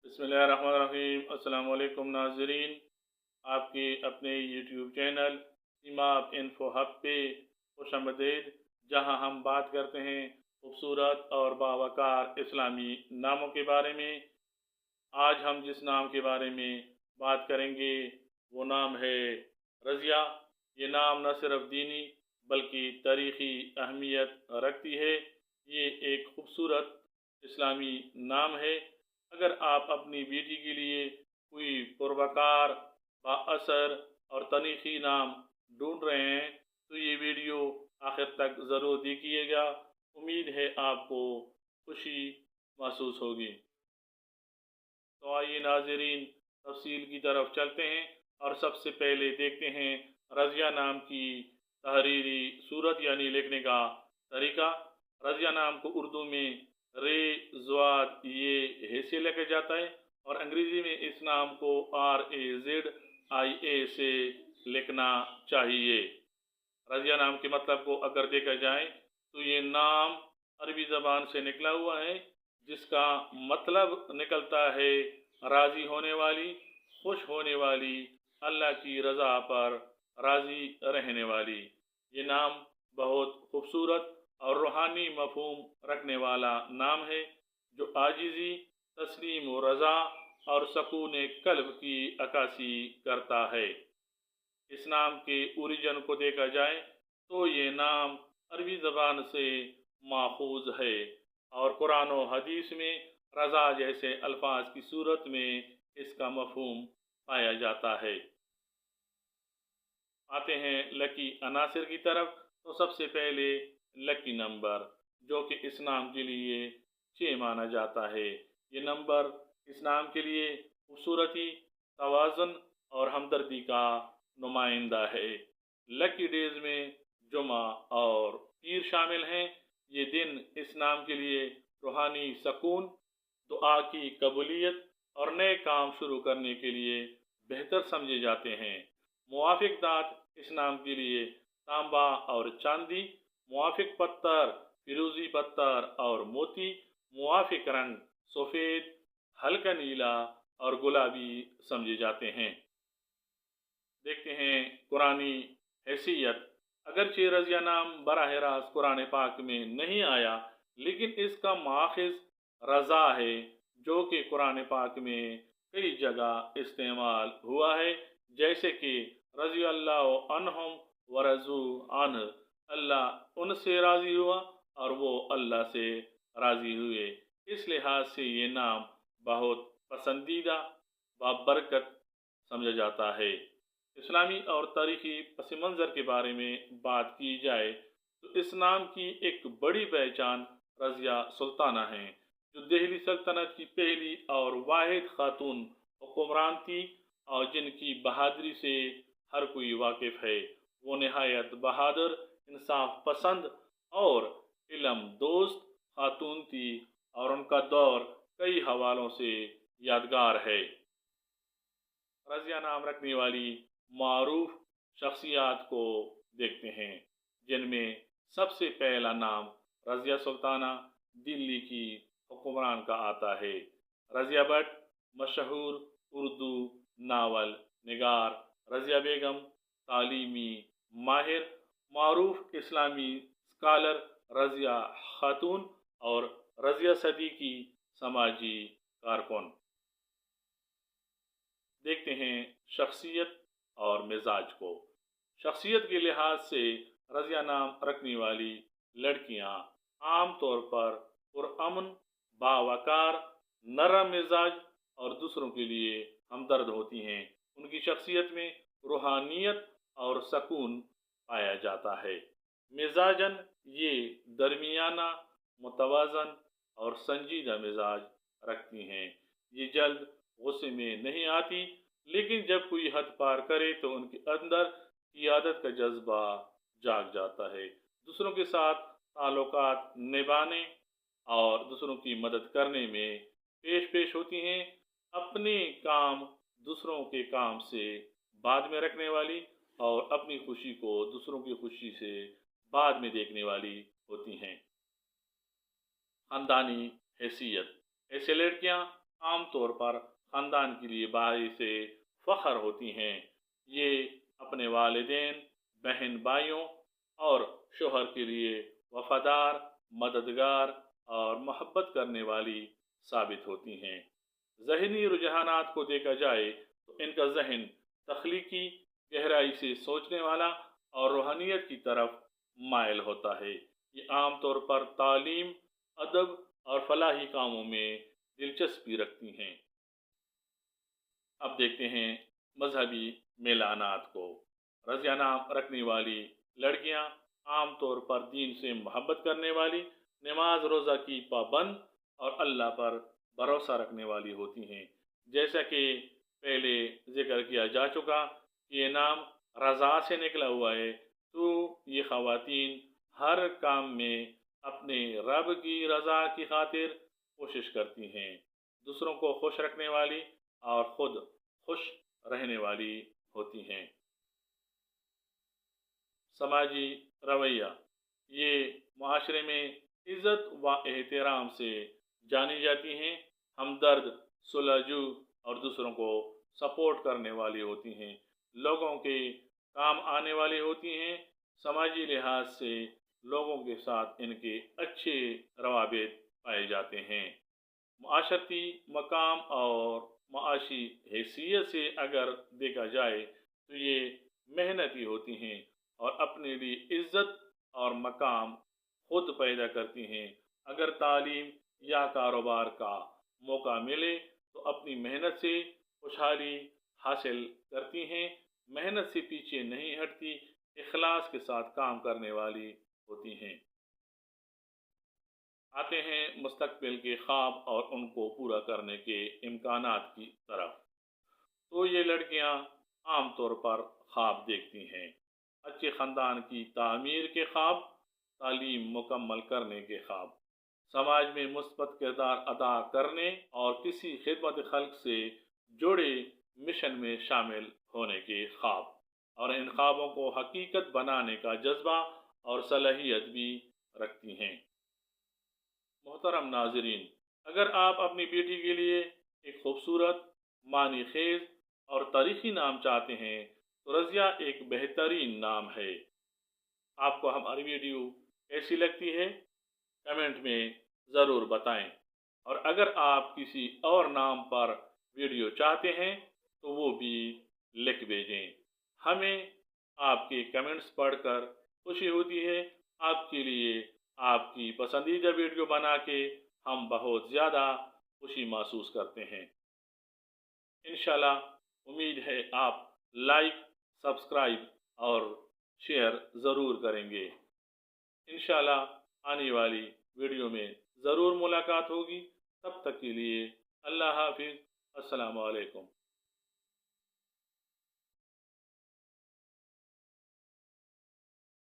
बिस्मिल्लाहिर्रहमानिर्रहीम। अस्सलाम वालेकुम नाज़रीन, आपके अपने यूट्यूब चैनल इमाम इन्फो हब पे खुशामदीद, जहां हम बात करते हैं खूबसूरत और बावकार इस्लामी नामों के बारे में। आज हम जिस नाम के बारे में बात करेंगे वो नाम है रज़िया। ये नाम न सिर्फ दीनी बल्कि तारीख़ी अहमियत रखती है। ये एक खूबसूरत इस्लामी नाम है। अगर आप अपनी बेटी के लिए कोई पुरवकार, बाअसर और तनीखी नाम ढूंढ रहे हैं तो ये वीडियो आखिर तक ज़रूर देखिएगा। उम्मीद है आपको खुशी महसूस होगी। तो आइए नाज़रीन, तफसील की तरफ चलते हैं और सबसे पहले देखते हैं रज़िया नाम की तहरीरी सूरत यानी लिखने का तरीका। रज़िया नाम को उर्दू में रे ज़्वाद ये से लिखा जाता है और अंग्रेज़ी में इस नाम को RAZIA से लिखना चाहिए। रज़िया नाम के मतलब को अगर देखा जाए तो ये नाम अरबी ज़बान से निकला हुआ है, जिसका मतलब निकलता है राज़ी होने वाली, खुश होने वाली, अल्लाह की रज़ा पर राज़ी रहने वाली। ये नाम बहुत खूबसूरत और रूहानी मफ़हूम रखने वाला नाम है, जो आजिज़ी, तस्लीम व रज़ा और सकून क़ल्ब की अक्कासी करता है। इस नाम के ओरिजिन को देखा जाए तो ये नाम अरबी ज़बान से माखूज़ है और कुरान और हदीस में रज़ा जैसे अल्फाज की सूरत में इसका मफ़हूम पाया जाता है। आते हैं लकी अनासिर की तरफ। तो सबसे पहले लकी नंबर, जो कि इस नाम के लिए 6 माना जाता है। ये नंबर इस नाम के लिए खूबसूरती, तवाज़ुन और हमदर्दी का नुमाइंदा है। लकी डेज में जुमा और पीर शामिल हैं। ये दिन इस नाम के लिए रूहानी सकून, दुआ की कबूलियत और नए काम शुरू करने के लिए बेहतर समझे जाते हैं। मुवाफिक दात इस नाम के लिए तांबा और चांदी, मुवाफिक पत्थर फिरोजी पत्थर और मोती, मुवाफिक रंग सफ़ेद, हल्का नीला और गुलाबी समझे जाते हैं। देखते हैं कुरानी हैसियत। अगरचे रज़िया नाम बराह रास्त कुरान पाक में नहीं आया, लेकिन इसका माखज़ रज़ा है, जो कि कुरान पाक में कई जगह इस्तेमाल हुआ है, जैसे कि रज़ी अल्लाह अन्हुम व रज़ू अन्हु, अल्लाह उनसे राज़ी हुआ और वो अल्लाह से राज़ी हुए। इस लिहाज से ये नाम बहुत पसंदीदा बाबरकत समझा जाता है। इस्लामी और तारीख़ी पस मंज़र के बारे में बात की जाए तो इस नाम की एक बड़ी पहचान रज़िया सुल्ताना है, जो दिल्ली सल्तनत की पहली और वाहिद खातून हुक्मरान थी और जिनकी बहादुरी से हर कोई वाकिफ़ है। वो नहायत बहादुर, इंसाफ पसंद और इल्म दोस्त खातून थी और उनका दौर कई हवालों से यादगार है। रज़िया नाम रखने वाली मारूफ शख्सियात को देखते हैं, जिनमें सबसे पहला नाम रज़िया सुल्ताना दिल्ली की हुक्मरान का आता है। रज़िया भट्ट मशहूर उर्दू नावल निगार, रज़िया बेगम तालीमी माहिर, मारूफ इस्लामी स्कॉलर रज़िया खातून और रज़िया सदी की समाजी कारकुन। देखते हैं शख्सियत और मिजाज को। शख्सियत के लिहाज से रज़िया नाम रखने वाली लड़कियां आम तौर पर पुरअमन, बावकार, नरम मिजाज और दूसरों के लिए हमदर्द होती हैं। उनकी शख्सियत में रूहानियत और सुकून पाया जाता है। मिजाजन ये दरमियाना, मुतवाज़न और संजीदा मिजाज रखती हैं। ये जल्द गुस्से में नहीं आती, लेकिन जब कोई हद पार करे तो उनके अंदर क़ियादत का जज्बा जाग जाता है। दूसरों के साथ ताल्लुकात निभाने और दूसरों की मदद करने में पेश होती हैं। अपने काम दूसरों के काम से बाद में रखने वाली और अपनी खुशी को दूसरों की खुशी से बाद में देखने वाली होती हैं। ख़ानदानी हैसियत। ऐसे लड़कियां आम तौर पर ख़ानदान के लिए बाइस फ़ख्र होती हैं। ये अपने वालिदैन, बहन भाइयों और शोहर के लिए वफ़ादार, मददगार और मोहब्बत करने वाली साबित होती हैं। ज़हनी रुझानात को देखा जाए तो इनका जहन तख्लीकी, गहराई से सोचने वाला और रूहानियत की तरफ मायल होता है। ये आम तौर पर तालीम, अदब और फलाही कामों में दिलचस्पी रखती हैं। अब देखते हैं मजहबी मेलानात को। रज़िया नाम रखने वाली लड़कियां आम तौर पर दीन से मोहब्बत करने वाली, नमाज रोज़ा की पाबंद और अल्लाह पर भरोसा रखने वाली होती हैं। जैसा कि पहले जिक्र किया जा चुका कि ये नाम रज़ा से निकला हुआ है, तो ये ख़वातीन हर काम में अपने रब की रज़ा की खातिर कोशिश करती हैं, दूसरों को खुश रखने वाली और ख़ुद खुश रहने वाली होती हैं। समाजी रवैया, ये माशरे में इज़्ज़त व एहतराम से जानी जाती हैं। हमदर्द, सुलहजू और दूसरों को सपोर्ट करने वाली होती हैं, लोगों के काम आने वाली होती हैं। समाजी लिहाज से लोगों के साथ इनके अच्छे रवाबित पाए जाते हैं। माशरती मकाम और माशी हैसियत से अगर देखा जाए तो ये मेहनती होती हैं और अपने लिए इज़्ज़त और मकाम खुद पैदा करती हैं। अगर तालीम या कारोबार का मौका मिले तो अपनी मेहनत से खुशहाली हासिल करती हैं, मेहनत से पीछे नहीं हटती, इखलास के साथ काम करने वाली होती हैं। आते हैं मुस्तकबिल के ख्वाब और उनको पूरा करने के इम्कानात की तरफ। तो ये लड़कियां आम तौर पर ख्वाब देखती हैं, अच्छे ख़ानदान की तामीर के ख्वाब, तालीम मुकम्मल करने के ख्वाब, समाज में मुस्बत किरदार अदा करने और किसी खिदमत खल्क से जुड़े मिशन में शामिल होने के ख्वाब, और इन ख्वाबों को हकीकत बनाने का जज्बा और सलाहियत भी रखती हैं। मोहतरम नाजरीन, अगर आप अपनी बेटी के लिए एक खूबसूरत, मानी खेज और तारीखी नाम चाहते हैं तो रज़िया एक बेहतरीन नाम है। आपको हमारी वीडियो कैसी लगती है कमेंट में ज़रूर बताएं, और अगर आप किसी और नाम पर वीडियो चाहते हैं तो वो भी लिख भेजें। हमें आपके कमेंट्स पढ़कर खुशी होती है। आपके लिए आपकी पसंदीदा वीडियो बना के हम बहुत ज़्यादा खुशी महसूस करते हैं। इंशाल्लाह उम्मीद है आप लाइक, सब्सक्राइब और शेयर ज़रूर करेंगे। इंशाल्लाह आने वाली वीडियो में ज़रूर मुलाकात होगी। तब तक के लिए अल्लाह हाफिज़। अस्सलामु अलैकुम।